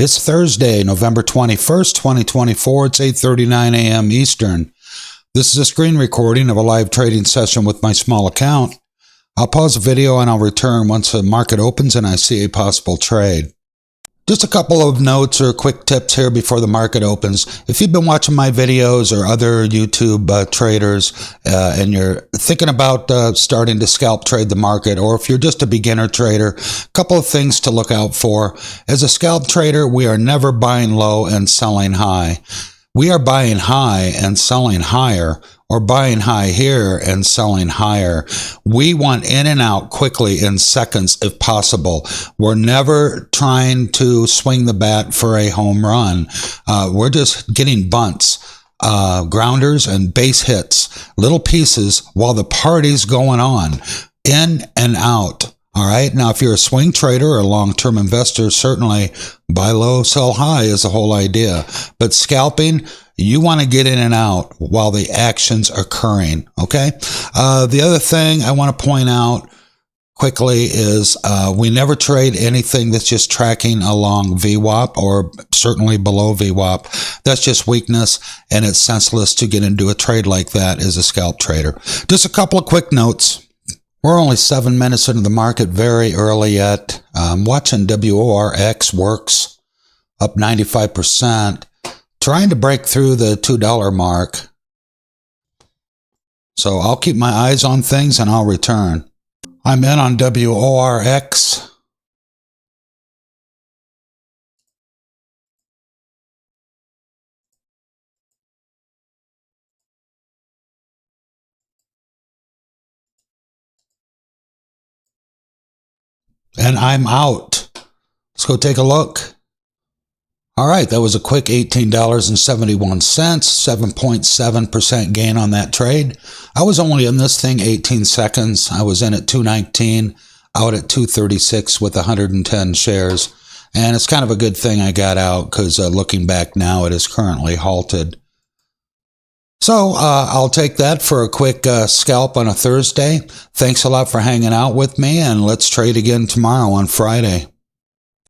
It's Thursday, November 21st, 2024. It's 8:39 a.m. Eastern. This is a screen recording of a live trading session with my small account. I'll pause the video and I'll return once the market opens and I see a possible trade. Just a couple of notes or quick tips here before the market opens. If you've been watching my videos or other YouTube traders and you're thinking about starting to scalp trade the market, or if you're just a beginner trader, a couple of things to look out for. As a scalp trader, we are never buying low and selling high. We are buying high and selling higher, or buying high here and selling higher. We want in and out quickly in seconds if possible. We're never trying to swing the bat for a home run. We're just getting bunts, grounders and base hits, little pieces while the party's going on, in and out. All right. Now, if you're a swing trader or a long-term investor, certainly buy low, sell high is the whole idea. But scalping, you want to get in and out while the action's occurring. Okay. The other thing I want to point out quickly is we never trade anything that's just tracking along VWAP or certainly below VWAP. That's just weakness, and it's senseless to get into a trade like that as a scalp trader. Just a couple of quick notes. We're only 7 minutes into the market, very early yet. Watching WORX works up 95%, trying to break through the $2 mark. So I'll keep my eyes on things and I'll return. I'm in on WORX. And I'm out. Let's go take a look. All right, that was a quick $18.71, 7.7% gain on that trade. I was only in this thing 18 seconds. I was in at 219, out at 236 with 110 shares. And it's kind of a good thing I got out because looking back now, it is currently halted. So I'll take that for a quick scalp on a Thursday. Thanks a lot for hanging out with me, and let's trade again tomorrow on Friday.